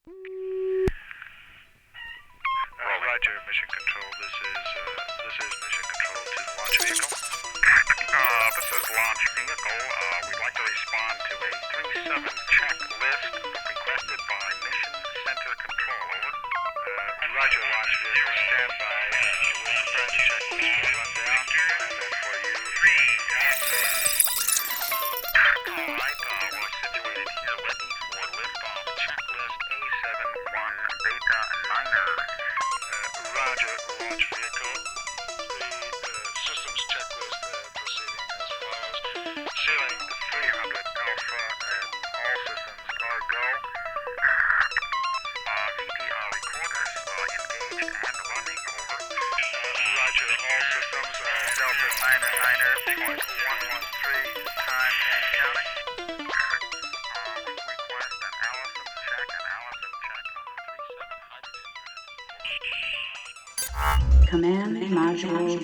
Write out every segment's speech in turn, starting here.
Roger, Mission Control. This is Mission Control to the launch vehicle. This is launch vehicle. We'd like to respond to a 3-7 checklist requested by Mission Center Control. Over. Roger, launch vehicle. Stand by. We'll prepare the checklist for rundown. And then for you. All right, we're situated here ready for liftoff. Checklist A71 Beta Niner. Roger, launch vehicle. The systems checklist proceeding as follows. Ceiling 300 Alpha and all systems are go. VTR recorders engaged and running. Over. Roger, all systems. Delta 999.113 time and counting. We request an Allison check on the 37 hydrogen unit. Command module ready.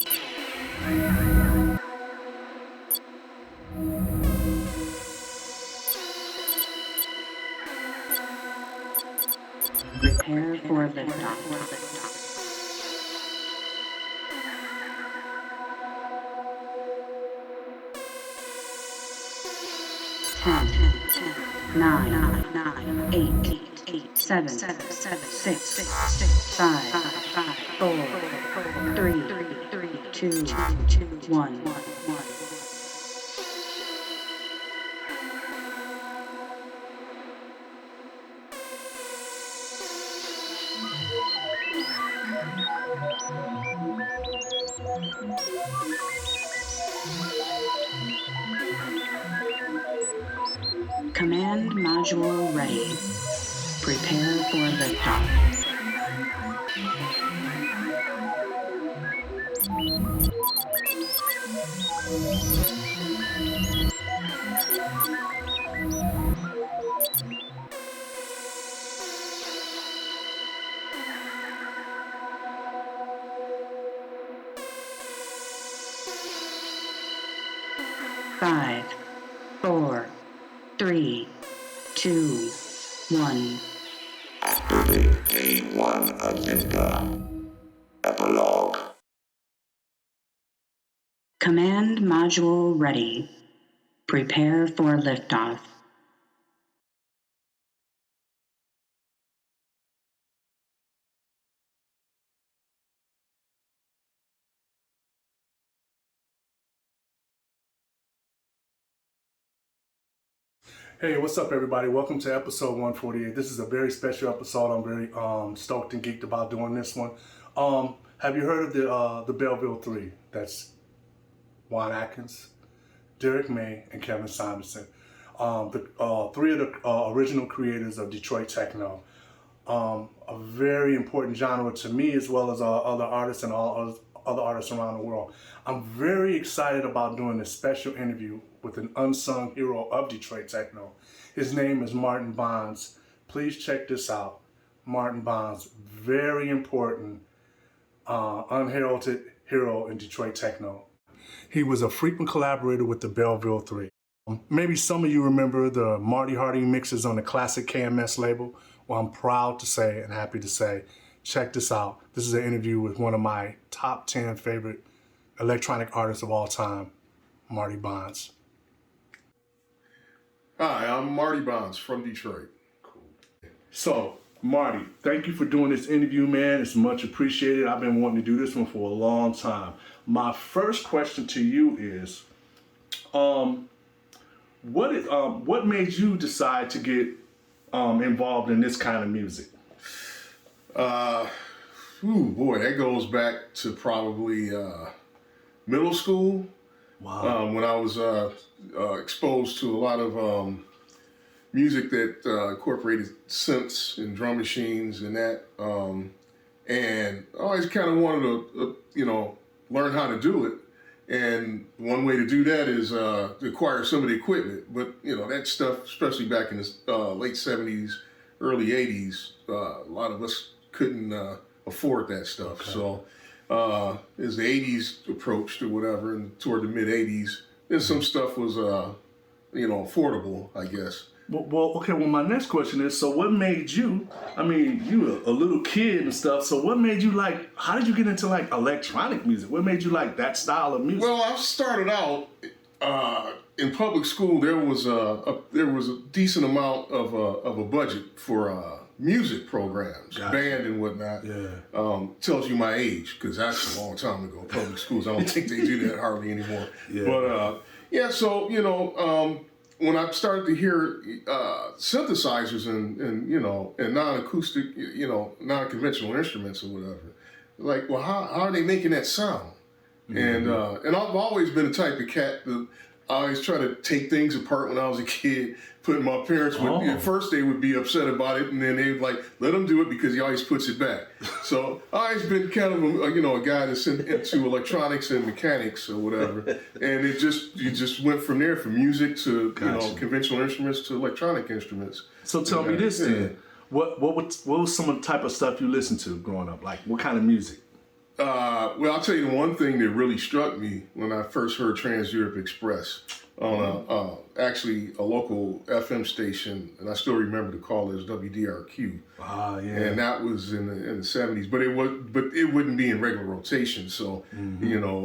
Prepare for liftoff. 10, 9, 8, 7, 6, 5, 4, 3, 2, 1. Command module ready. Prepare for liftoff. Five, 4, 3, 2, 1. Activate K-1 agenda. Epilogue. Command module ready. Prepare for liftoff. Hey, what's up, everybody? Welcome to episode 148. This is a very special episode. I'm very stoked and geeked about doing this one. Have you heard of the Belleville 3? That's Juan Atkins, Derek May, and Kevin Simonson. The three of the original creators of Detroit Techno. A very important genre to me, as well as other artists and all other artists around the world. I'm very excited about doing this special interview with an unsung hero of Detroit Techno. His name is Marty Bonds. Please check this out. Marty Bonds, very important, unheralded hero in Detroit Techno. He was a frequent collaborator with the Belleville 3. Maybe some of you remember the Marty Hardy mixes on the classic KMS label. Well, I'm proud to say and happy to say, check this out. This is an interview with one of my top 10 favorite electronic artists of all time, Marty Bonds. Hi, I'm Marty Bonds from Detroit. Cool. So, Marty, thank you for doing this interview, man. It's much appreciated. I've been wanting to do this one for a long time. My first question to you is, what made you decide to get involved in this kind of music? Boy, that goes back to probably middle school. Wow. When I was exposed to a lot of music that incorporated synths and drum machines and that, and I always kind of wanted to, learn how to do it. And one way to do that is to acquire some of the equipment. But that stuff, especially back in the late '70s, early '80s, a lot of us couldn't afford that stuff. Okay. So as the '80s approached or whatever, and toward the mid '80s, then some stuff was affordable, I guess. Okay. Well, my next question is: so, what made you? I mean, you were a little kid and stuff. So, what made you like? How did you get into like electronic music? What made you like that style of music? Well, I started out in public school. There was a decent amount of a budget for music programs, Gotcha. band and whatnot. Yeah. Tells you my age because that's a long time ago. Public schools, I don't think they do that hardly anymore. Yeah. But yeah, so when I started to hear synthesizers and non-acoustic, non-conventional instruments or whatever, like, well, how are they making that sound? And I've always been the type of cat that I always try to take things apart when I was a kid. My parents would, at first they would be upset about it, and then they would like, let him do it because he always puts it back. So I always been kind of a guy that's into electronics and mechanics or whatever. And you just went from there, from music to conventional instruments to electronic instruments. So tell me this then. What was some of the type of stuff you listened to growing up? Like what kind of music? Well, I'll tell you the one thing that really struck me when I first heard Trans Europe Express on actually a local FM station, and I still remember the call as WDRQ. Ah, yeah. And that was in the 70s, but it wouldn't be in regular rotation. So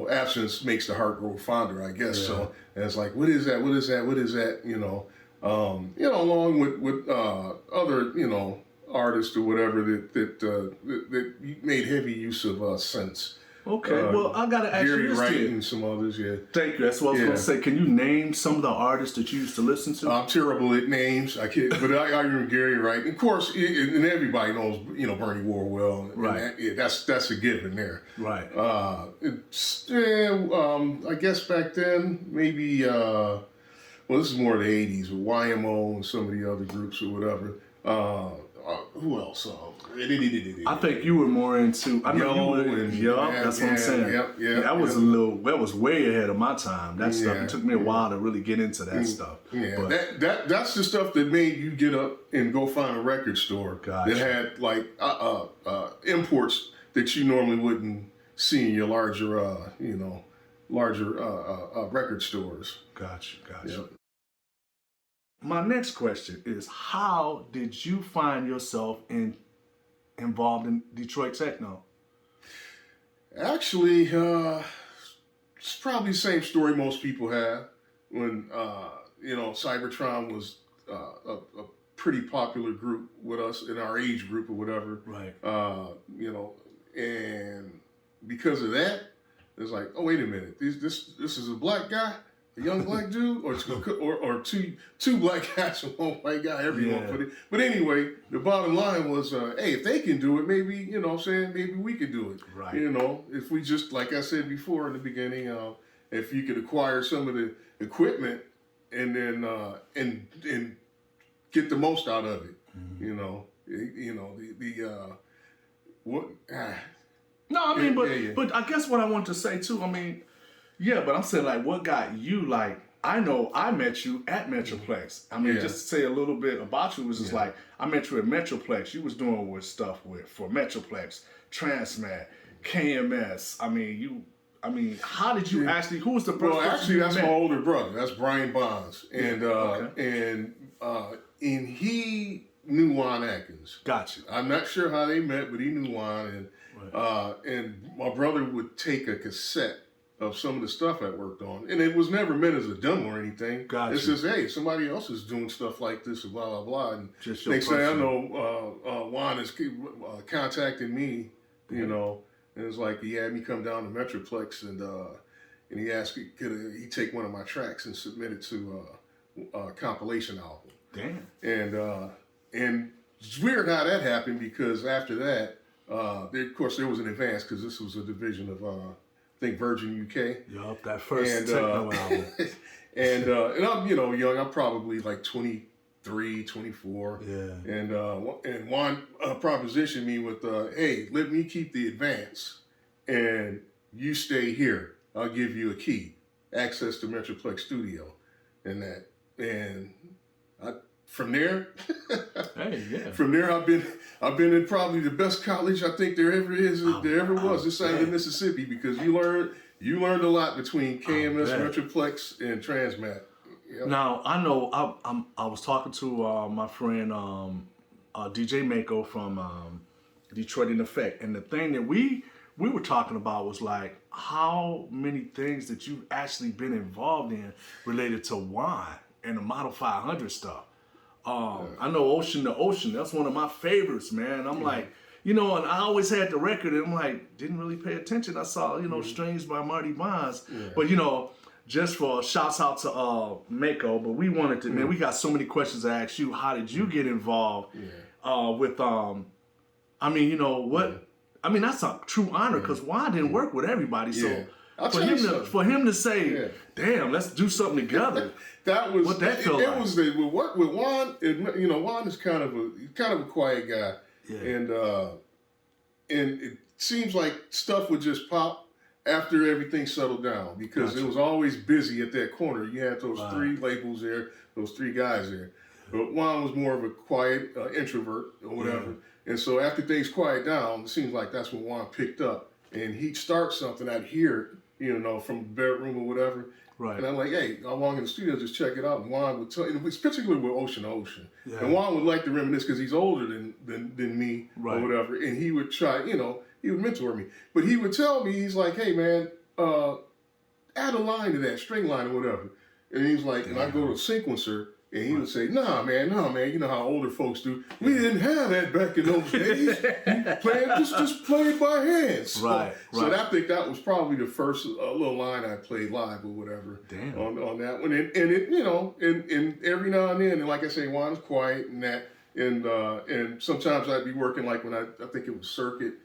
absence makes the heart grow fonder, I guess. Yeah. So and it's like, what is that? What is that? What is that? Along with other artists or whatever that made heavy use of synths. Okay, well, I gotta ask Gary you this. Wright Here. and some others, yeah. Thank you. That's what I was gonna say. Can you name some of the artists that you used to listen to? I'm terrible at names. I can't, but I remember Gary Wright. Of course, and everybody knows, Bernie Worrell. Right. That's a given there. Right. I guess back then maybe. Well, this is more of the '80s with YMO and some of the other groups or whatever. Who else? I think you were more into. I know you were. That's what I'm saying. That was way ahead of my time. That stuff. It took me a while to really get into that stuff. Yeah, but that's the stuff that made you get up and go find a record store that had like imports that you normally wouldn't see in your larger record stores. Gotcha. Yep. My next question is, how did you find yourself involved in Detroit techno? Actually, it's probably the same story most people have. When Cybertron was a pretty popular group with us in our age group or whatever. Right. And because of that, it's like, oh wait a minute, this is a black guy. A young black dude, or two black guys and one white guy, everyone put it. But anyway, the bottom line was, hey, if they can do it, maybe, maybe we could do it. Right. If we just, like I said before in the beginning, if you could acquire some of the equipment and then and get the most out of it, No, I mean, but I guess what I want to say too, I mean. Yeah, but I'm saying, like, what got you, like, I know I met you at Metroplex. I mean, just to say a little bit about you was just like, I met you at Metroplex. You was doing stuff for Metroplex, Transmat, KMS. I mean, how did you actually, who was the first person actually, that's you met? my older brother. That's Brian Bonds. And and he knew Juan Atkins. Gotcha. I'm not sure how they met, but he knew Juan. And my brother would take a cassette of some of the stuff I worked on. And it was never meant as a demo or anything. Gotcha. It's just, hey, somebody else is doing stuff like this and blah, blah, blah. And next thing I know, Juan is contacting me, and it's like he had me come down to Metroplex and he asked, could he take one of my tracks and submit it to a compilation album. Damn. And it's weird how that happened because after that, of course, there was an advance because this was a division of, I think Virgin UK. Yup, that first techno album. And I'm, young. I'm probably like 23, 24. Yeah. And Juan propositioned me with, hey, let me keep the advance and you stay here. I'll give you a key, access to Metroplex Studio and that. And from there, from there I've been in probably the best college I think there ever was this side of the Mississippi because you learned a lot between KMS, Metroplex, and Transmat. Yep. Now I know I was talking to my friend DJ Mako from Detroit in Effect, and the thing that we were talking about was like how many things that you've actually been involved in related to wine and the Model 500 stuff. I know Ocean to Ocean, that's one of my favorites, man. I'm like, you know, and I always had the record, and I'm like, didn't really pay attention. I saw, you know, Strings by Marty Bonds, but you know, just for shouts out to Mako, but we wanted to, man, we got so many questions to ask you. How did you get involved with, I mean, you know, what, I mean, that's a true honor because wine didn't work with everybody. So for him to say, damn, let's do something together. That was what that felt it like. Was with Juan. You know, Juan is kind of a quiet guy, and it seems like stuff would just pop after everything settled down because it was always busy at that corner. You had those three labels there, those three guys there, but Juan was more of a quiet introvert or whatever. And so after things quiet down, it seems like that's when Juan picked up, and he'd start something. I'd hear it, you know, from the bedroom or whatever. Right. And I'm like, hey, I'll walk in the studio, just check it out. And Juan would tell, and it's particularly with Ocean to Ocean. Yeah. And Juan would like to reminisce because he's older than me or whatever. And he would try, you know, he would mentor me. But he would tell me, he's like, hey, man, add a line to that, string line or whatever. And he's like, and I go to a sequencer, and he would say, nah, man, you know how older folks do. We didn't have that back in those days. Just play it by hand. So I think that was probably the first little line I played live or whatever on that one. And it, you know, and every now and then, and like I say, Juan is quiet and that, and sometimes I'd be working like when I think it was Circuit.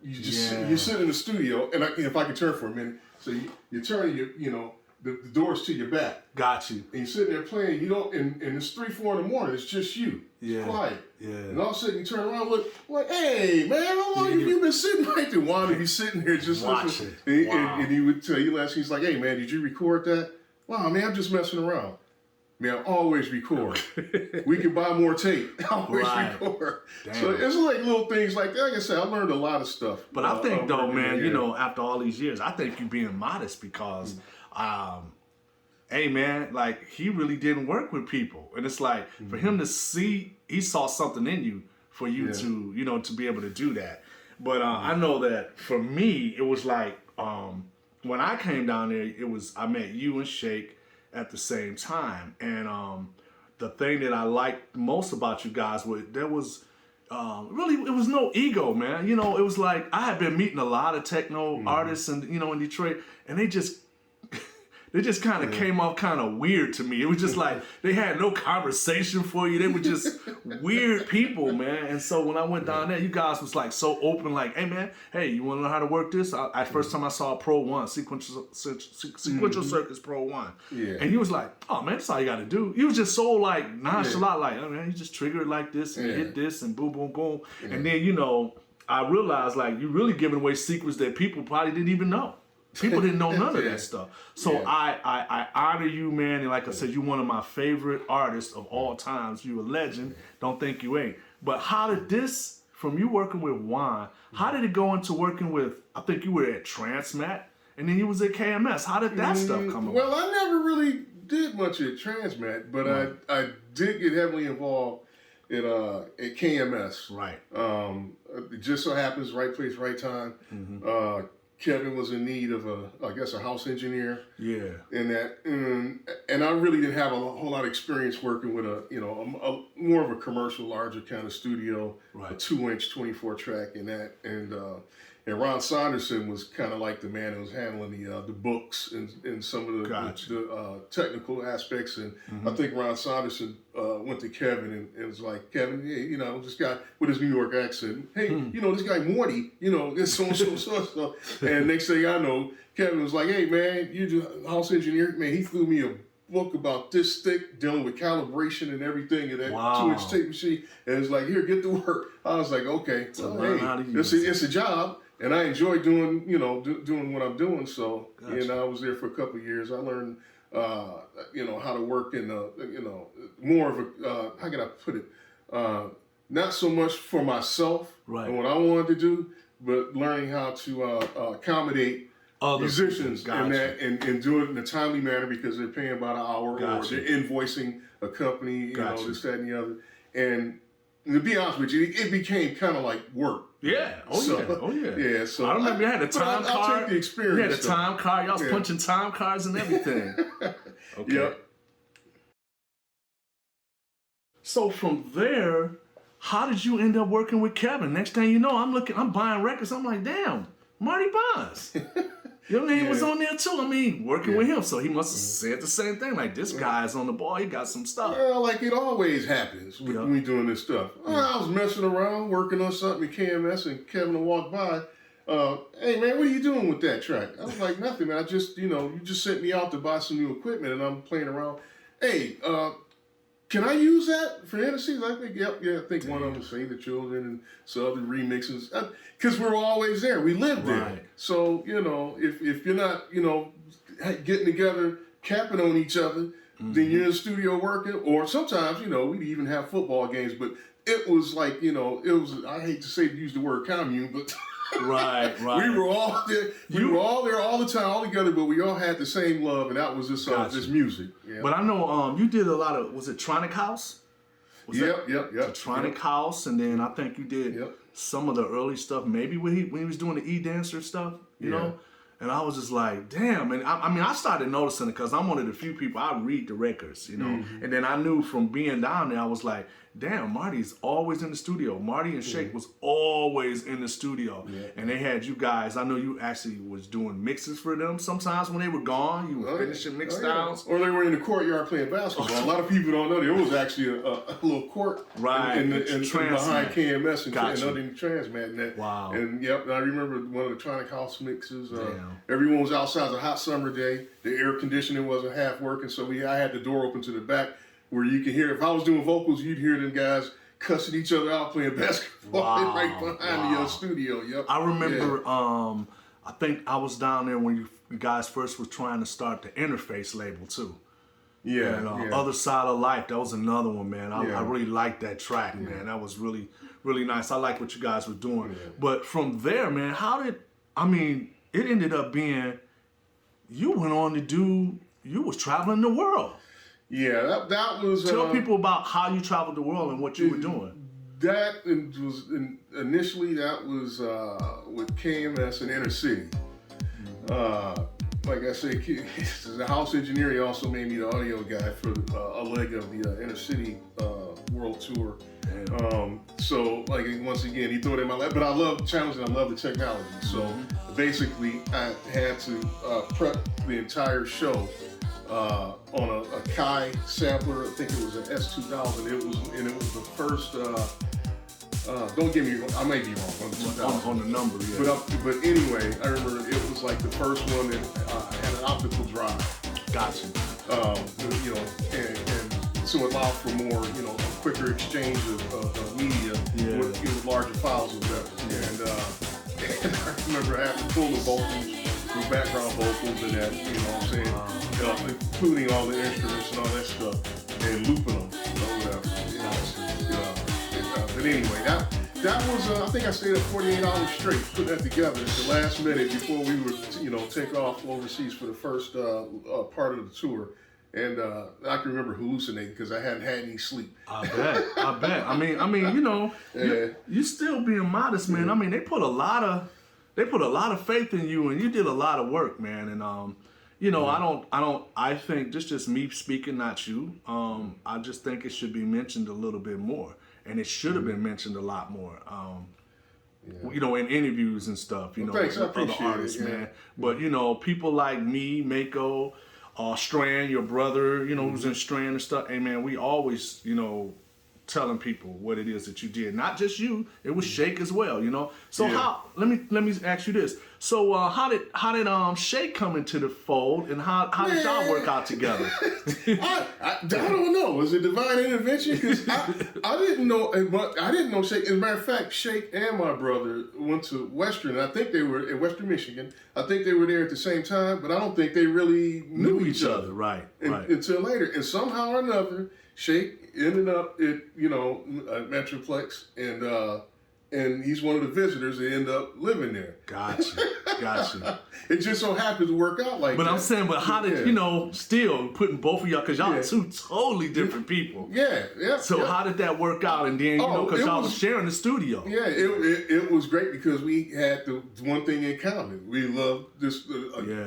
You sit in the studio, and if I could turn for a minute, so you turn you know. The doors to your back. Got you. And you're sitting there playing, you don't, and it's 3, 4 in the morning, it's just you. It's quiet. And all of a sudden you turn around and look, like, hey, man, how long have you been sitting right there? Juan would be sitting there just listening. And he would tell you he's like, hey, man, did you record that? Wow, man, I'm just messing around. Man, always record. We can buy more tape. Always record. So it's like little things like that. Like I said, I learned a lot of stuff. But I think, though, man, you know, after all these years, I think you're being modest because... hey man, like he really didn't work with people, and it's like for him to see, he saw something in you for you to, you know, to be able to do that. But I know that for me, it was like when I came down there, I met you and Shake at the same time, and the thing that I liked most about you guys was there was. Really, it was no ego, man. You know, it was like I had been meeting a lot of techno artists, and you know, in Detroit, and they just kind of came off kind of weird to me. It was just like they had no conversation for you. They were just weird people, man. And so when I went down there, you guys was like so open, like, hey man, hey, you want to know how to work this? First time I saw Pro 1, sequential circuits Pro 1. And he was like, oh man, that's all you got to do. He was just so like nonchalant, like, oh man, you just trigger it like this and hit this and boom, boom, boom. And then, you know, I realized like you really giving away secrets that people probably didn't even know. People didn't know none of that stuff. So I honor you, man. And like I said, you're one of my favorite artists of all times. You a legend. Don't think you ain't. But how did this, from you working with Juan, how did it go into working with, I think you were at Transmat, and then you was at KMS. How did that stuff come about? Well, I never really did much at Transmat, but I did get heavily involved at KMS. Right. It just so happens, right place, right time. Kevin was in need of a house engineer. And that, and I really didn't have a whole lot of experience working with a more of a commercial, larger kind of studio, a 2-inch, 24-track, and that, and Ron Saunderson was kind of like the man who was handling the books and some of the technical aspects. And I think Ron Saunderson went to Kevin and was like, Kevin, hey, you know, this guy with his New York accent, hey, you know, this guy Marty, you know, this so. And next thing I know, Kevin was like, hey man, you do house engineer? Man, he threw me a book about this thick, dealing with calibration and everything in that 2-inch tape machine. And it's like, here, get to work. I was like, okay, it's a job. And I enjoy doing, you know, doing what I'm doing. So, and I was there for a couple of years. I learned, you know, how to work in, you know, more of a, how can I put it? Not so much for myself and what I wanted to do, but learning how to accommodate other musicians gotcha. in that and do it in a timely manner because they're paying about an hour Gotcha. or they're invoicing a company, you Gotcha. know, this, that, and the other. And to be honest with you, it became kind of like work. Yeah. Oh So, yeah. Oh yeah. Yeah. So I remember you had a time I'll card. take the experience. You had a though. time card. Y'all was Yeah. punching time cards and everything. Okay. Yep. So from there, how did you end up working with Kevin? Next thing you know, I'm buying records. I'm like, damn, Marty Bonds. Your name was on there too. I mean, working with him. So he must have said the same thing. Like, this guy's on the ball. He got some stuff. Well, like it always happens when we doing this stuff. I was messing around, working on something in KMS, and Kevin will walk by. Hey man, what are you doing with that track? I was like, nothing, man. I just, you just sent me out to buy some new equipment, and I'm playing around. Hey, can I use that for NSC? I think, I think one of them was Save the Children and some other remixes. Because we're always there. We live there. Right. So, if you're not, getting together, capping on each other, then you're in the studio working. Or sometimes, we'd even have football games. But it was like, I hate to use the word commune, but... Right. We were all there. We were all there all the time, all together, but we all had the same love, and that was this music. Yeah. But I know you did a lot of, was it Tronic House? Yep. Tronic House, and then I think you did some of the early stuff, maybe when he was doing the E-Dancer stuff, you know? And I was just like, damn. And I started noticing it because I'm one of the few people, I read the records, And then I knew from being down there, I was like, damn, Marty's always in the studio. Marty and Shake was always in the studio. Yeah. And they had you guys, I know you actually was doing mixes for them sometimes when they were gone. You were finishing mix styles. Or they were in the courtyard playing basketball. A lot of people don't know there was actually a little court in behind KMS and underneath Transmat. Wow. And I remember one of the Tronic House mixes. Everyone was outside. It was a hot summer day. The air conditioning wasn't half working, so I had the door open to the back where you could hear, if I was doing vocals, you'd hear them guys cussing each other out playing basketball right behind the studio. Yep. I remember, I think I was down there when you guys first was trying to start the Interface label too. Yeah. And Other Side of Life, that was another one, man. I really liked that track, man. That was really, really nice. I like what you guys were doing. Yeah. But from there, man, it ended up being, you went on to do, you was traveling the world. Yeah, that was... Tell people about how you traveled the world and what you were doing. That was, initially, that was with KMS and Inner City. Like I said, as a house engineer, he also made me the audio guy for a leg of the Inner City World Tour. So, once again, he threw it in my lap. But I love challenging, I love the technology. So, basically, I had to prep the entire show on a Kai sampler. I think it was an S2000. It was the first. Don't get me wrong. I may be wrong on the number. Yeah. But anyway, I remember it was like the first one that had an optical drive. Gotcha. And so it allowed for more, a quicker exchange of media with larger files or whatever. And I remember I had to pull the vocals, the background vocals and that, including all the instruments and all that stuff, and looping them or whatever. But anyway, that was, I think I stayed up 48 hours straight putting that together at the last minute before we would, take off overseas for the first part of the tour. And I can remember hallucinating because I hadn't had any sleep. I bet. You still being modest, man. Yeah. They put a lot of faith in you, and you did a lot of work, man. And I think this just me speaking, not you. I just think it should be mentioned a little bit more, and it should have been mentioned a lot more. In interviews and stuff. Thanks, I with other appreciate artists, it, yeah. man. But people like me, Mako. Strand, your brother, who's in Strand and stuff. Hey, man, we always, telling people what it is that you did. Not just you, it was Shake as well, So let me ask you this. So how did Shake come into the fold, and how did y'all work out together? I don't know. Was it divine intervention? Because I didn't know. I didn't know Shake. As a matter of fact, Shake and my brother went to Western. I think they were in Western Michigan. I think they were there at the same time, but I don't think they really knew each other. Right. Until later, and somehow or another, Shake ended up at Metroplex, and and he's one of the visitors that end up living there. Gotcha. It just so happened to work out like that. But I'm saying, how did, still putting both of y'all, because y'all are two totally different people. Yeah. So how did that work out? And then, because y'all was sharing the studio. Yeah, it was great because we had the one thing in common. We loved this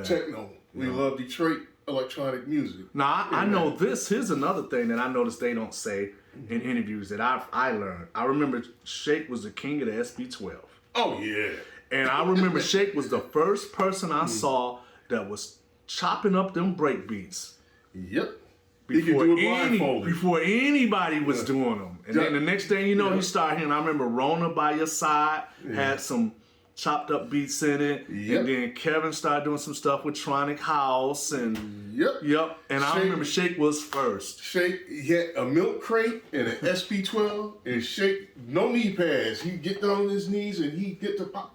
techno. We love Detroit electronic music. Now, I know this. Here's another thing that I noticed they don't say in interviews that I learned. I remember Shake was the king of the SB12. Oh, yeah. And I remember Shake was the first person I saw that was chopping up them break beats. Yep. Before anybody was doing them. And then the next thing you know, you start hearing, I remember Rona by Your Side had some chopped up beats in it. And then Kevin started doing some stuff with Tronic House and And I remember Shake was first. Shake, he had a milk crate and an SP12 and Shake, no knee pads. He'd get down on his knees and he'd get to pop.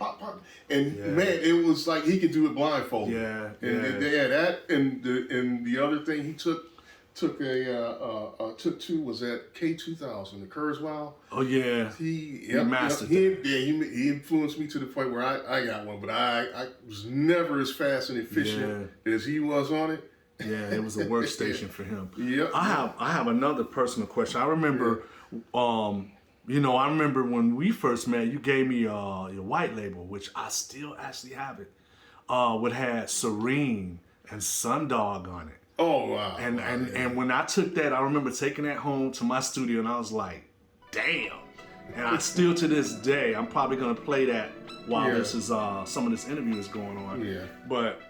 And man, it was like he could do it blindfolded. That and the other thing he took two was at K-2000, the Kurzweil. Oh yeah, he mastered he influenced me to the point where I got one, but I was never as fast and efficient as he was on it. Yeah, it was a workstation for him. Yep. I have another personal question. I remember, I remember when we first met, you gave me your white label, which I still actually have it. It had Serene and Sundog on it. Oh wow! And when I took that, I remember taking that home to my studio, and I was like, "Damn!" And I still to this day, I'm probably gonna play that while this is some of this interview is going on. Yeah. But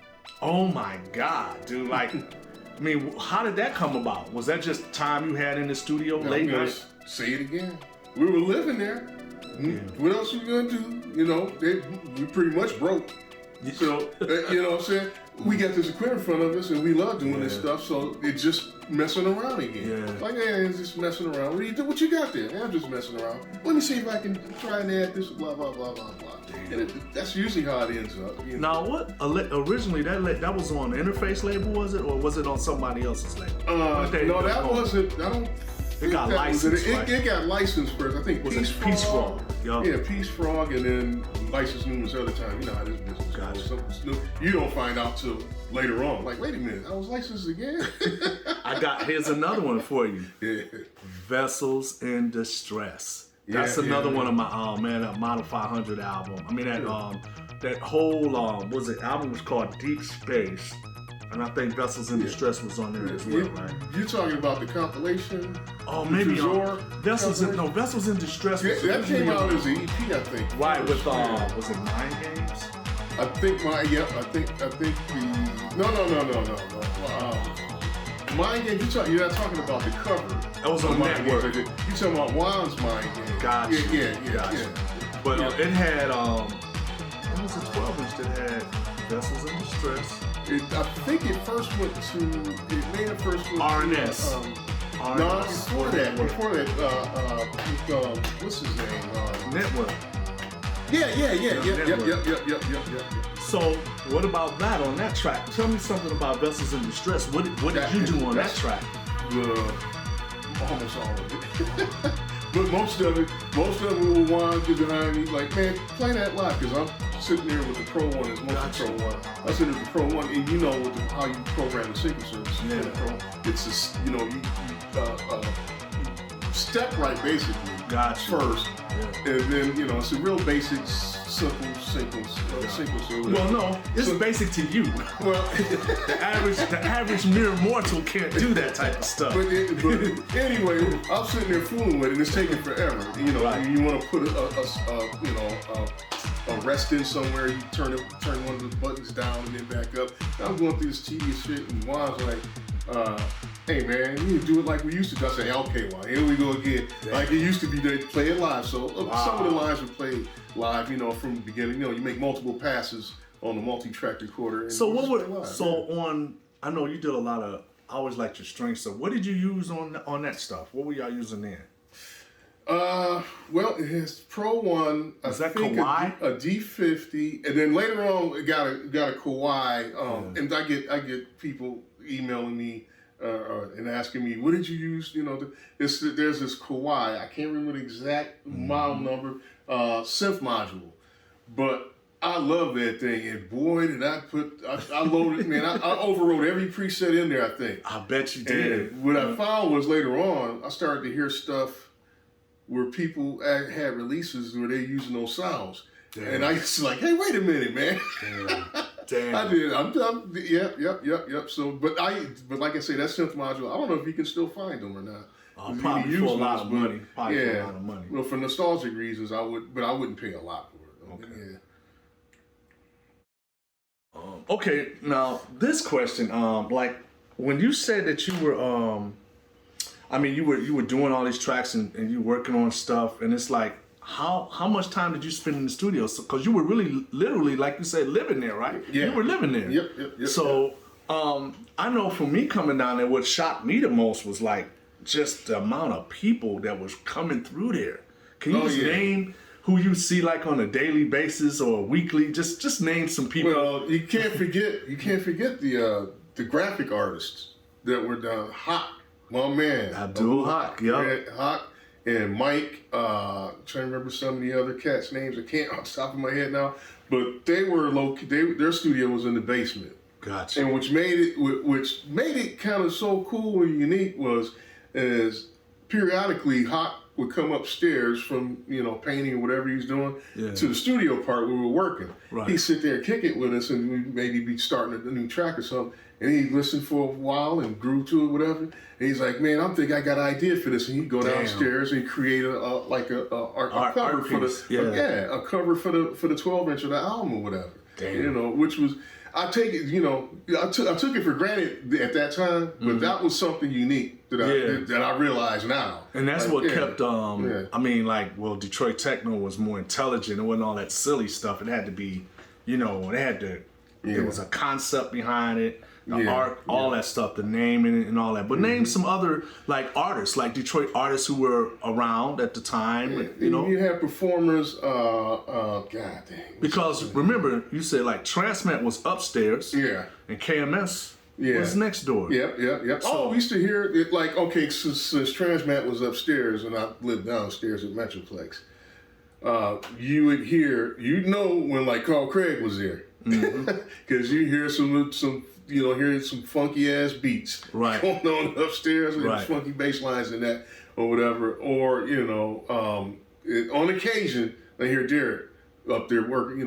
oh my God, dude! Like, I mean, how did that come about? Was that just time you had in the studio late night? Say it again. We were living there. Yeah. What else were we gonna do? We pretty much broke. So you know what I'm saying? We got this equipment in front of us, and we love doing this stuff. So it's just messing around again. Yeah. Like, it's just messing around. What you got there? I'm just messing around. Let me see if I can try and add this. Blah blah blah blah blah. And that's usually how it ends up. Now, what originally that was on the Interface label, was it, or was it on somebody else's label? No, that wasn't. I don't. It got licensed. It got licensed first. I think Peace Frog. Yeah, Peace Frog, and then licensed numerous other times. You know how this business goes. Something new. You don't find out till later on. Like, wait a minute, I was licensed again. Here's another one for you. Yeah. Vessels in Distress. That's another one of my that Model 500 album. I mean that whole album was called Deep Space. And I think Vessels in Distress was on there as well, right? You're talking about the compilation? Oh, maybe Vessels in Distress. That came out as an EP, I think. Right, with was it Mind Games? I think Mind Games. You're not talking about the cover. That was on Network. You're talking about Juan's Mind Games. Gotcha. Yeah. But it had it was a 12-inch that had Vessels in Distress. I think it first went to. It may have first went RNS. to. No, before that. What's his name? Network. Yep. So, what about that on that track? Tell me something about Vessels in Distress. What did you do on that track? Almost all of it. But most of it will wind you behind me. Like, man, play that live, because I'm sitting there with the Pro 1. It's mostly Pro 1. I sit with the Pro 1, and you know how you program the sequencer. It's just, you step right, basically. First. Yeah. And then, it's a real basic, simple sequencer. Well, no, it's basic to you. Well, the average mere mortal can't do that type of stuff. But anyway, I'm sitting there fooling with it, and it's taking forever. You want to put a rest in somewhere, you turn one of the buttons down and then back up. I'm going through this tedious shit, and Juan's like, hey man, you do it like we used to. I say, okay, Juan, here we go again. Yeah. Like it used to be, they play it live. So some of the lines were played live, from the beginning. You make multiple passes on the multi-track recorder. I know you did a lot of, I always liked your string stuff. What did you use on that stuff? What were y'all using there? Well, his Pro 1, is that Kawhi? A D50, and then later on it got a Kawhi. And I get people emailing me and asking me, what did you use? You know, there's this K-1, I can't remember the exact model number, synth module, but I love that thing, and boy, did I loaded, man, I overrode every preset in there, I think. I bet you did. And what I found was later on, I started to hear stuff where people had releases where they're using those sounds. Damn. And I used to like, hey, wait a minute, man. Damn. I did. Yep. So, but like I say, that synth module, I don't know if you can still find them or not. Probably for a lot of money. Probably for a lot of money. Well, for nostalgic reasons, I wouldn't pay a lot for it. Okay. Yeah. Okay, now this question, like when you said that you were, you were doing all these tracks and you were working on stuff, and it's like, how much time did you spend in the studio? Because you were really, literally, like you said, living there, right? Yeah. You were living there. Yep. So, I know for me coming down there, what shocked me the most was like just the amount of people that was coming through there. Can you name who you see like on a daily basis or weekly? Just name some people. Well, you can't forget the graphic artists that were down. Hawk, my man. Abdul Hawk, yeah. Hawk and Mike. Trying to remember some of the other cats' names. I can't off the top of my head now. But they were their studio was in the basement. Gotcha. And which made it kind of so cool and unique is periodically Hawk would come upstairs from, painting or whatever he's doing to the studio part where we were working. Right. He'd sit there and kick it with us, and we'd maybe be starting a new track or something. And he'd listen for a while and grew to it, whatever. And he's like, man, I think I got an idea for this. And he'd go downstairs and create a cover for the a cover for the 12-inch of the album or whatever. Damn. Which was, I take it, I took it for granted at that time, but that was something unique that I realize now. And that's what kept, Detroit Techno was more intelligent. It wasn't all that silly stuff. It had to be, there was a concept behind it, the art, all that stuff, the naming and all that. But name some other, like, artists, like Detroit artists who were around at the time, You had performers, God dang. Because, remember, you said, like, Transmat was upstairs. Yeah. And KMS was next door. Yep. So, we used to hear it, like, okay, since Transmat was upstairs and I lived downstairs at Metroplex, you would hear, when, like, Carl Craig was there. Because you hear some hearing some funky ass beats going on upstairs and funky bass lines and that or whatever. Or, on occasion, I hear Derek up there working,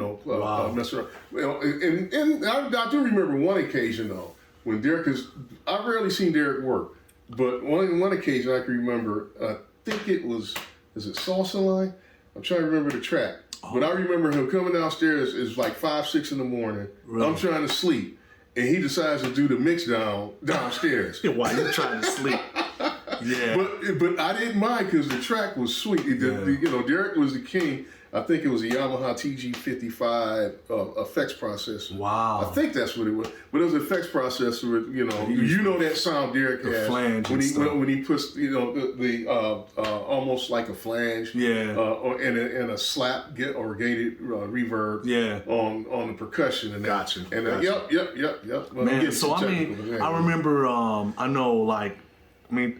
messing around. Well, and I do remember one occasion though, when Derek, because I've rarely seen Derek work, but one occasion I can remember, I think is it Salsa Line? I'm trying to remember the track. But I remember him coming downstairs, it's like 5, 6 in the morning. Really? I'm trying to sleep. And he decides to do the mix downstairs. While you're trying to sleep. Yeah. But I didn't mind because the track was sweet. Derek was the king. I think it was a Yamaha TG55 effects processor. Wow. I think that's what it was. But it was an effects processor with, that sound Derek has. Flange when he puts, the almost like a flange. Yeah. And a slap or gated reverb. Yeah. On the percussion and that. Gotcha. And yep. Well, man, so I remember,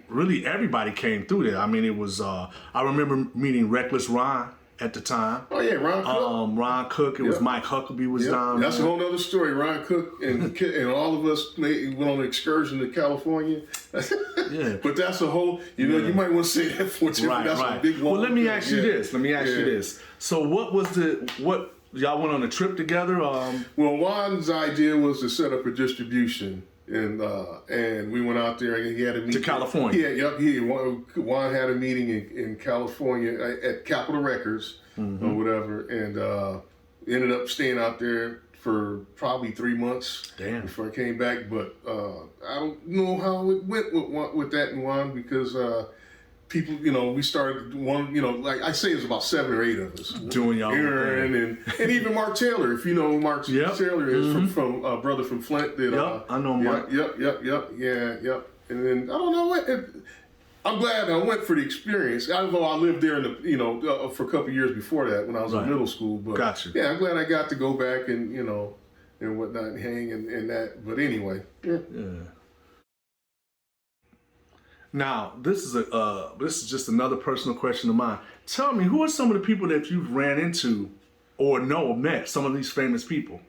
really everybody came through there. It was, I remember meeting Reckless Ron at the time. Oh yeah, Ron Cook. Ron Cook. It was Mike Huckabee was down there. That's a whole other story. Ron Cook and all of us went on an excursion to California. But that's a whole, you might want to say that for you. That's a big one. Well, let me ask you this. So what y'all went on a trip together? Well, Juan's idea was to set up a distribution. And we went out there and he had a meeting. To California? Juan had a meeting in California at Capitol Records or whatever, and ended up staying out there for probably 3 months before I came back. But I don't know how it went with that and Juan because people, we started like I say, it was about 7 or 8 of us doing y'all and even Mark Taylor, if you know who Mark Taylor is from brother from Flint. I know Mark. Yep. And then I don't know what. I'm glad I went for the experience. Although I lived there for a couple of years before that when I was in middle school. But gotcha. Yeah, I'm glad I got to go back and and whatnot and hang and that. But anyway. Yeah. Now, this is just another personal question of mine. Tell me, who are some of the people that you've ran into or know or met? Some of these famous people.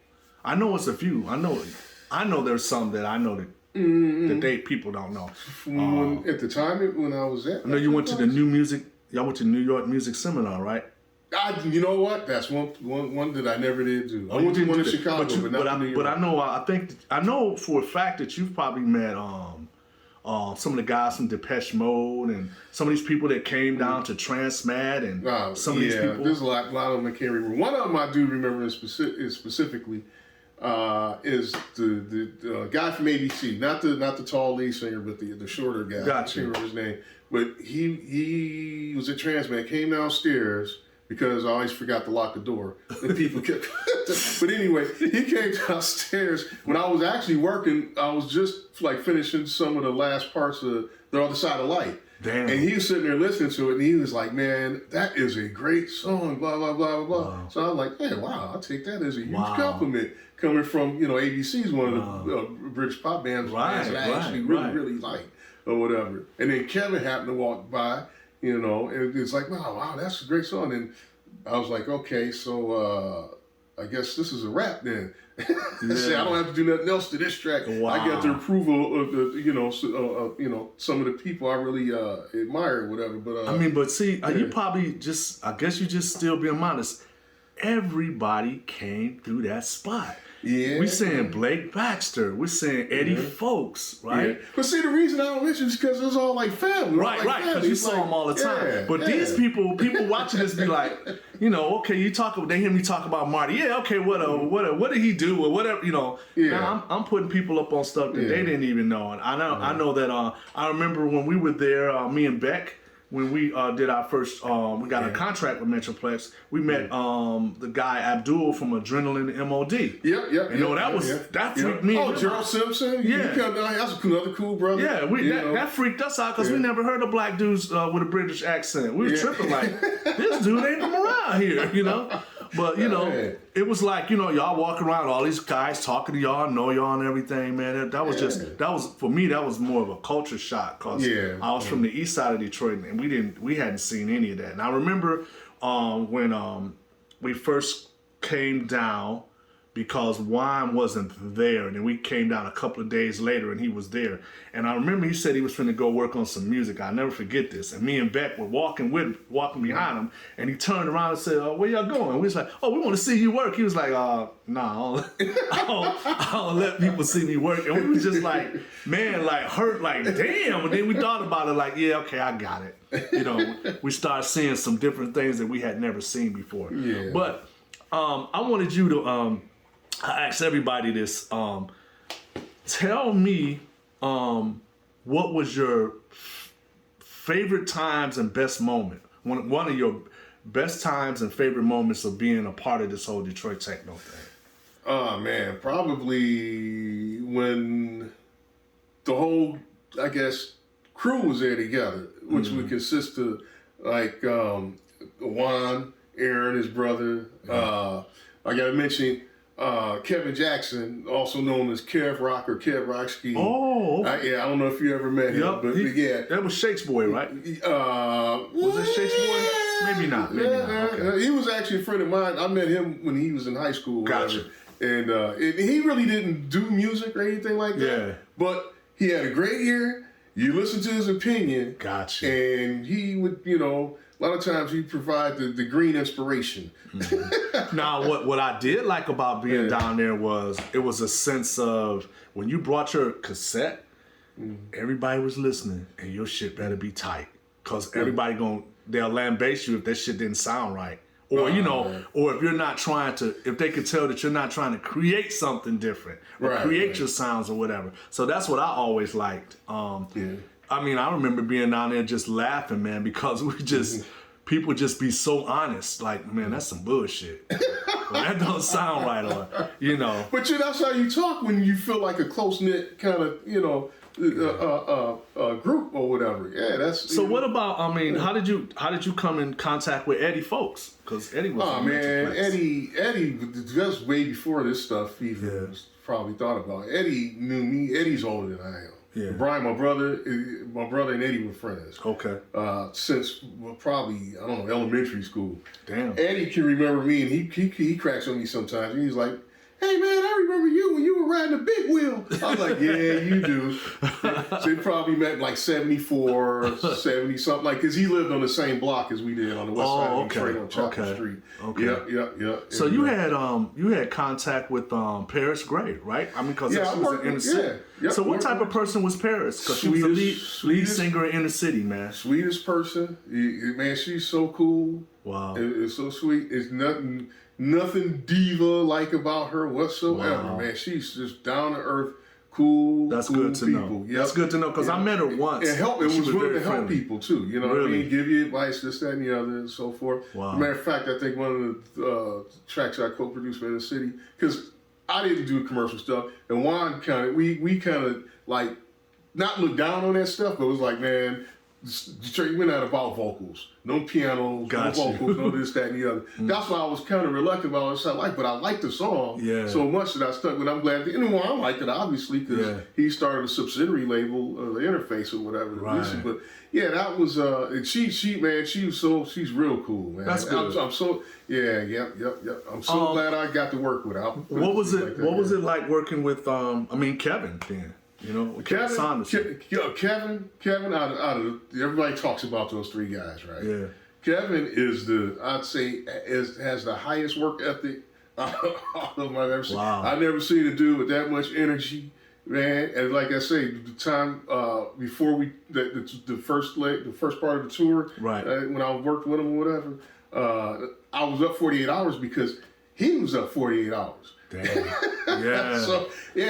I know it's a few. I know there's some that I know that people don't know. At the time when I was at, I know you went to the y'all went to New York Music Seminar, right? You know what? That's one that I never did do. I went to one in Chicago, but not New York. But I know for a fact that you've probably met some of the guys from Depeche Mode and some of these people that came down to Transmat and some of these people. There's a lot of them I can't remember. One of them I do remember specifically is the guy from ABC, not the tall lead singer, but the shorter guy. Gotcha. I can't remember his name, but he was at Transmat, came downstairs because I always forgot to lock the door. And people kept. But anyway, he came downstairs when I was actually working. I was just like finishing some of the last parts of The Other Side of Light. Damn. And he was sitting there listening to it, and he was like, "Man, that is a great song." Blah blah blah blah blah. Wow. So I was like, "Hey, wow! I'll take that as a huge compliment coming from ABC is one of the British pop bands that I actually really like or whatever." And then Kevin happened to walk by, and it's like, "Wow, that's a great song." And I was like, "Okay, so I guess this is a wrap then." See, I don't have to do nothing else to this track. Wow. I got the approval of the, some of the people I really admire or whatever. But but see, you probably I guess you just still being modest. Everybody came through that spot. Yeah. We're saying Blake Baxter. We're saying Eddie Fowlkes, right? Yeah. But see, the reason I don't mention it is because it's all like family. Right, because you saw them all the time. But these people watching this be like, okay, they hear me talk about Marty. Yeah, okay, what did he do or whatever, Yeah. Now I'm putting people up on stuff that they didn't even know. And I know that I remember when we were there, me and Beck, when we did our first, we got a contract with Metroplex. We met the guy Abdul from Adrenaline MOD. Yep. That freaked me out. Oh, Gerald Simpson. Yeah, that's another cool brother. Yeah, that freaked us out because we never heard of black dudes with a British accent. We were tripping like, this dude ain't from around here, But it was like y'all walking around, all these guys talking to y'all, know y'all and everything, man. That was for me. That was more of a culture shock because I was from the east side of Detroit and we hadn't seen any of that. And I remember when we first came down because Wine wasn't there, and then we came down a couple of days later and he was there. And I remember he said he was finna go work on some music. I'll never forget this. And me and Beck were walking behind him, and he turned around and said, "Where y'all going?" We was like, "Oh, we want to see you work." He was like, "No, I don't let people see me work." And we was just like, man, like hurt, like damn. And then we thought about it, like, yeah, okay, I got it. We started seeing some different things that we had never seen before. Yeah. But I wanted you to. I asked everybody this. Tell me, what was your favorite times and best moment? One of your best times and favorite moments of being a part of this whole Detroit techno thing. Oh man, probably when the whole, I guess, crew was there together, which would consist of like Juan, Aaron, his brother. I gotta mention. Kevin Jackson, also known as Kev Rock or Kev Rockski. Oh, okay. I don't know if you ever met him, but that was Shake's boy, right? Was it Shake's boy? Maybe not. Okay. He was actually a friend of mine. I met him when he was in high school. Gotcha. And he really didn't do music or anything like that. Yeah. But he had a great ear. You listen to his opinion. Gotcha. And he would, a lot of times he'd provide the green inspiration. Mm-hmm. Now, what I did like about being down there was it was a sense of when you brought your cassette, everybody was listening, and your shit better be tight, cause everybody they'll lambaste you if that shit didn't sound right, or or if you're not trying to, if they could tell that you're not trying to create something different or create your sounds or whatever. So that's what I always liked. I mean, I remember being down there just laughing, man, because we just. People just be so honest, like, man, that's some bullshit. That don't sound right, or But that's how you talk when you feel like a close knit kind of, group or whatever. Yeah, that's. So what about? I mean, how did you come in contact with Eddie Fowlkes? Because Eddie was. Oh man, Eddie, just way before this stuff even was probably thought about. Eddie knew me. Eddie's older than I am. Yeah. Brian, my brother and Eddie were friends. Okay. Since probably, I don't know, elementary school. Damn. Eddie can remember me, and he cracks on me sometimes. And he's like, "Hey man, I remember you when you were riding a big wheel." I was like, "Yeah, you do." So they probably met like 74, 70 something, like, because he lived on the same block as we did on the west side of Detroit on Chapel Street. Okay. Yeah. So you had contact with Paris Gray, right? I mean, because she was in Inner City. Yeah. So what type of person was Paris? Because she was the lead singer in Inner City, man. Sweetest person, man. She's so cool. Wow. It's so sweet. It's nothing diva-like about her whatsoever, man. She's just down to earth, cool. That's cool good to people. know. Yep. That's good to know because I met her once. And it was willing to help people too. You know what I mean? Give you advice, this, that, and the other, and so forth. Wow. Matter of fact, I think one of the tracks I co-produced for Inner City, because I didn't do commercial stuff, and Juan we kind of like not look down on that stuff, but it was like, man, we're not about vocals, no pianos, no vocals, no this, that, and the other. That's why I was kind of reluctant about it. But I liked the song so much that I stuck with it. I'm glad that anyone I liked it, obviously, because he started a subsidiary label, the Interface or whatever. Right. But yeah, that was and she's real cool, man. That's good. I'm so I'm so glad I got to work with her. What was it like working with Kevin then? You know, Kevin, out of everybody talks about those three guys, right? Yeah. Kevin is I'd say has the highest work ethic of I've ever seen. Wow. I've never seen a dude with that much energy, man. And like I say, the time before the first part of the tour, right? When I worked with him or whatever, I was up 48 hours because he was up 48 hours. Damn. Yeah.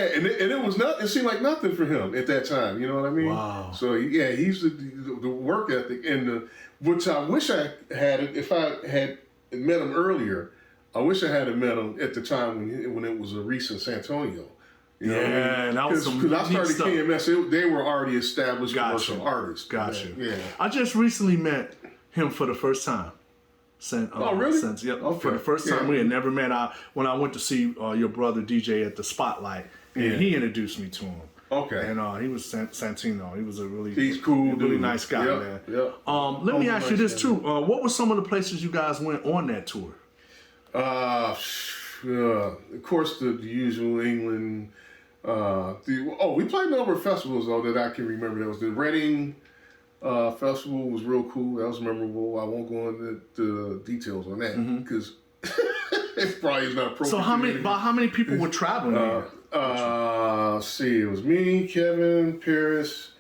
And it was not. It seemed like nothing for him at that time. You know what I mean? Wow. So yeah, he's the work ethic and which I wish I had if I had met him earlier. I wish I had met him at the time when it was a recent San Antonio. You know what I mean? And that was some because I started stuff. KMS. They were already established commercial artists. Gotcha. Yeah. I just recently met him for the first time. Oh, really? For the first time, we had never met. When I went to see your brother DJ at the Spotlight, and he introduced me to him. Okay. And he was Santino. He was he's cool, really nice guy, man. Yep. Let me ask you this too. What were some of the places you guys went on that tour? Of course, the usual England. We played a number of festivals though that I can remember. There was the Reading festival was real cool. That was memorable. I won't go into the details on that because it probably is not appropriate. So how many people were traveling there? See, it was me, Kevin, Paris,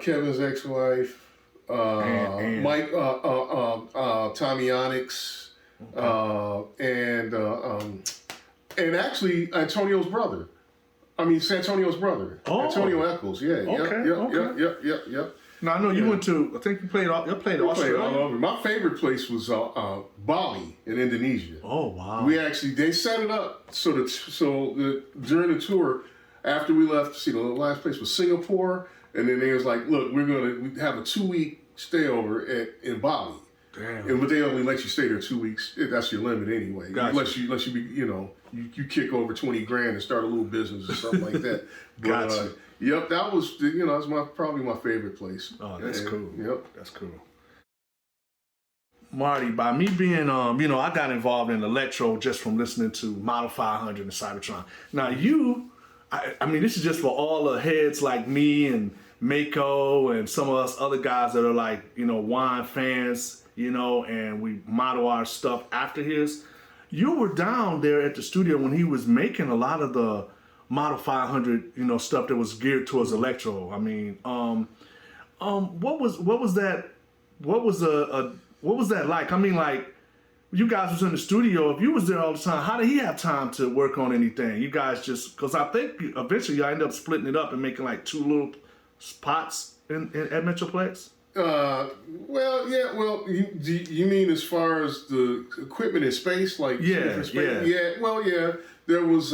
Kevin's ex-wife, Mike, Tommy Onyx, and actually Antonio's brother. Santonio's brother. Oh. Antonio Eccles. Yeah. Okay. Yep. Now I know you went to. I think you played Australia. All over. My favorite place was Bali in Indonesia. Oh wow! They set it up so during the tour, after we left, the last place was Singapore, and then they was like, look, we have a 2-week stay over in Bali. Damn. But they only let you stay there 2 weeks. That's your limit anyway. Gotcha. Unless you be you kick over 20 grand and start a little business or something like that. But, gotcha. Yep, that was that's probably my favorite place. Oh, that's cool. Yep, that's cool. Marty, by me being I got involved in Electro just from listening to Model 500 and Cybertron. Now I mean this is just for all the heads like me and Mako and some of us other guys that are like wine fans, and we model our stuff after his. You were down there at the studio when he was making a lot of the Model 500, stuff that was geared towards electro. I mean, what was that like? I mean, like, you guys was in the studio. If you was there all the time, how did he have time to work on anything? You guys just, because I think eventually you end up splitting it up and making like 2 little spots at Metroplex. You mean as far as the equipment and space, like there was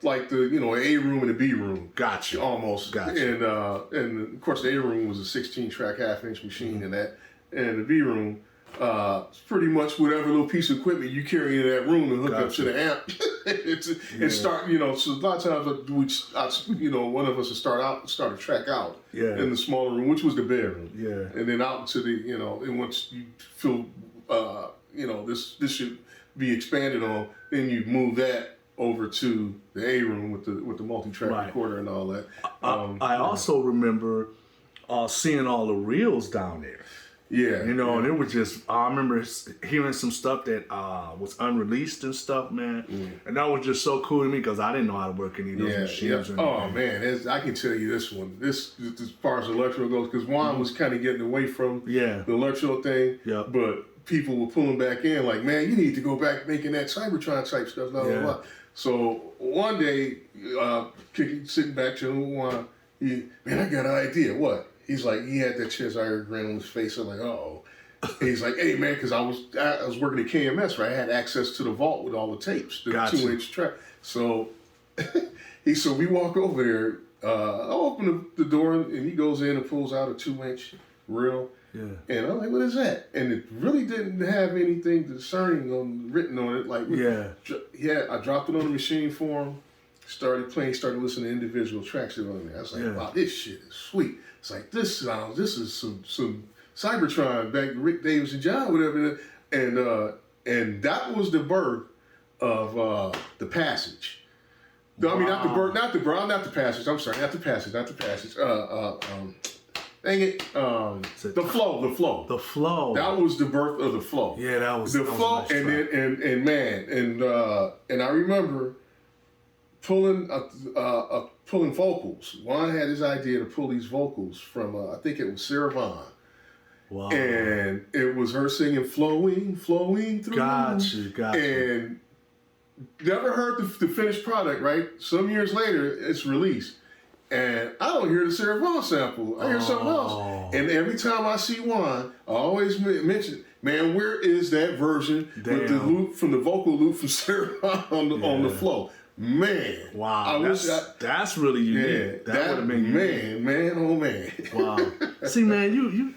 like the A room and a B room. Gotcha. Almost. Gotcha. And of course the A room was a 16-track half-inch machine and the B room pretty much whatever little piece of equipment you carry in that room and hook up to the amp. And start, so a lot of times one of us would start a track out in the smaller room, which was the bedroom. Yeah. And then out into the, and once you feel, this should be expanded on, then you move that over to the A room with the multi-track recorder and all that. I also remember seeing all the reels down there. Yeah. And it was just, I remember hearing some stuff that was unreleased and stuff, man. And that was just so cool to me because I didn't know how to work any of those machines. Oh, man, I can tell you this one. This as far as Electro goes, because Juan was kind of getting away from the Electro thing. Yeah. But people were pulling back in like, man, you need to go back making that Cybertron type stuff, blah, blah, blah. So one day, sitting back to Juan, man, I got an idea. What? He's like, he had that Cheshire grin on his face. I'm like, uh-oh. He's like, hey, man, because I was working at KMS, right? I had access to the vault with all the tapes, the 2-inch track. So so we walk over there. I open the door, and he goes in and pulls out a 2-inch reel. Yeah. And I'm like, what is that? And it really didn't have anything discerning written on it. Like, I dropped it on the machine for him. Started playing, started listening to individual tracks on there. I was like, wow, this shit is sweet. It's like, this is some Cybertron back to Rick Davis and John, whatever. And that was the birth of the Passage. Wow. I mean, not the Passage. I'm sorry, not the Passage. Dang it. The flow. That was the birth of the flow. Yeah, that was the flow. Was and I remember pulling vocals. Juan had his idea to pull these vocals from I think it was Sarah Vaughan. Wow. And it was her singing flowing through. Got you. And never heard the finished product, right? Some years later it's released. And I don't hear the Sarah Vaughan sample. I hear something else. And every time I see Juan, I always mention, man, where is that version with the loop from the vocal loop from Sarah Vaughan on the flow? Man. Wow. That's really unique. That would have been unique. Man, oh man. Wow. See, man, you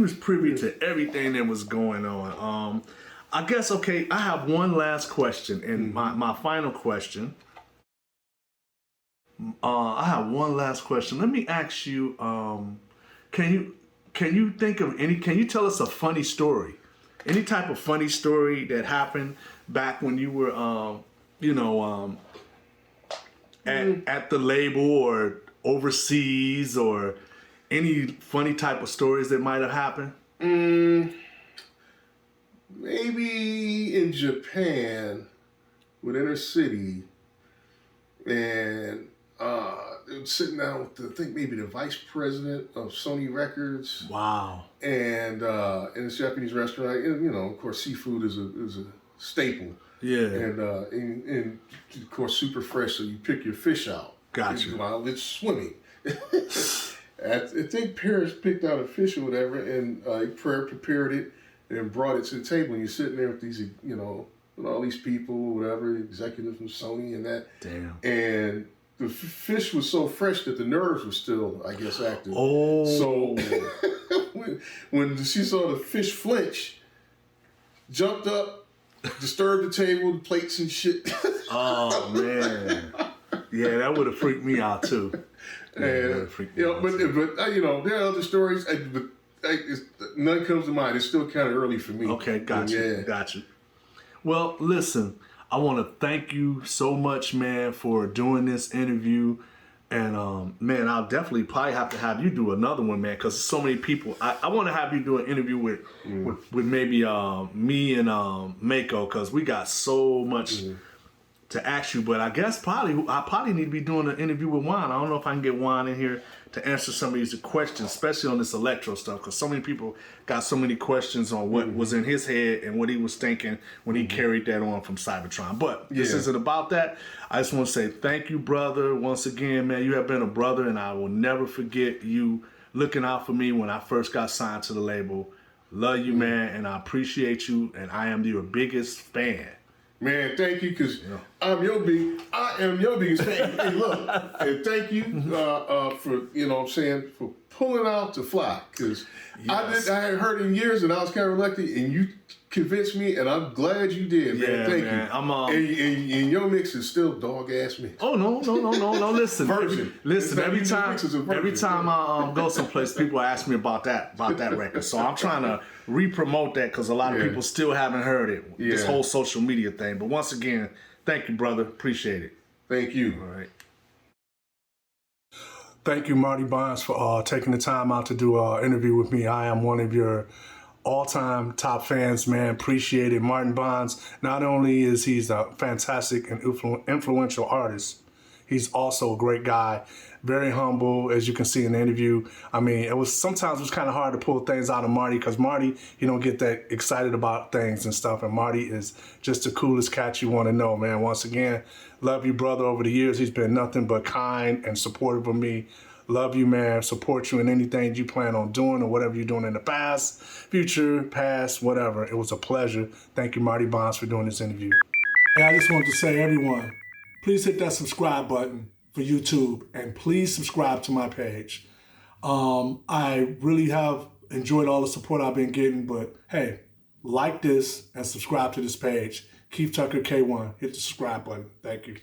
was privy to everything that was going on. I guess, okay, I have one last question, and my final question. I have one last question. Let me ask you, can you think of can you tell us a funny story? Any type of funny story that happened back when you were, at the label or overseas, or any funny type of stories that might have happened? Maybe in Japan with Inner City, and sitting down with I think maybe the vice president of Sony Records. Wow. And in this Japanese restaurant, and, of course, seafood is a staple. Yeah. And of course, super fresh, so you pick your fish out. Gotcha. While it's swimming. I think Paris picked out a fish or whatever, and he prepared it and brought it to the table. And you're sitting there with these, with all these people, whatever, executives from Sony and that. Damn. And the fish was so fresh that the nerves were still, I guess, active. Oh. So when she saw the fish flinch, jumped up, disturbed the table, the plates and shit. Oh man, yeah, that would have freaked me out too. And there are other stories, but none comes to mind. It's still kind of early for me. Okay, gotcha. Well, listen, I want to thank you so much, man, for doing this interview. And, man, I'll definitely probably have to have you do another one, man, because so many people. I want to have you do an interview with maybe me and Mako, because we got so much to ask you. But I guess I probably need to be doing an interview with Juan. I don't know if I can get Juan in here to answer some of these questions, especially on this Electro stuff, because so many people got so many questions on what was in his head and what he was thinking when he carried that on from Cybertron. But this isn't about that. I just want to say thank you, brother. Once again, man, you have been a brother, and I will never forget you looking out for me when I first got signed to the label. Love you, man, and I appreciate you, and I am your biggest fan. Man, thank you, because I am your biggest fan. Hey, look, and thank you for, for pulling out to fly, because Yes. I hadn't heard in years, and I was kind of reluctant, and you convinced me, and I'm glad you did, man. Yeah, Thank man. you. I'm, and your mix is still dog ass mix. Oh no! Listen, Version. Listen. It's Every not time, mixes, it's a version. every time I go someplace, people ask me about that record. So I'm trying to re-promote that because a lot of people still haven't heard it. This Yeah. whole social media thing. But once again, thank you, brother. Appreciate it. Thank you. All right. Thank you, Marty Bonds, for taking the time out to do an interview with me. I am one of your all-time top fans, man. Appreciate it. Marty Bonds, not only is he's a fantastic and influential artist, he's also a great guy, very humble, as you can see in the interview. I mean, sometimes it was kind of hard to pull things out of Marty because Marty, he don't get that excited about things and stuff, and Marty is just the coolest cat you want to know, man. Once again, love you, brother. Over the years, he's been nothing but kind and supportive of me. Love you, man. Support you in anything you plan on doing or whatever you're doing in the past, future, past, whatever. It was a pleasure. Thank you, Marty Bonds, for doing this interview. Hey, I just wanted to say, everyone, please hit that subscribe button for YouTube and please subscribe to my page. I really have enjoyed all the support I've been getting, but hey, like this and subscribe to this page. Keith Tucker K-1. Hit the subscribe button. Thank you.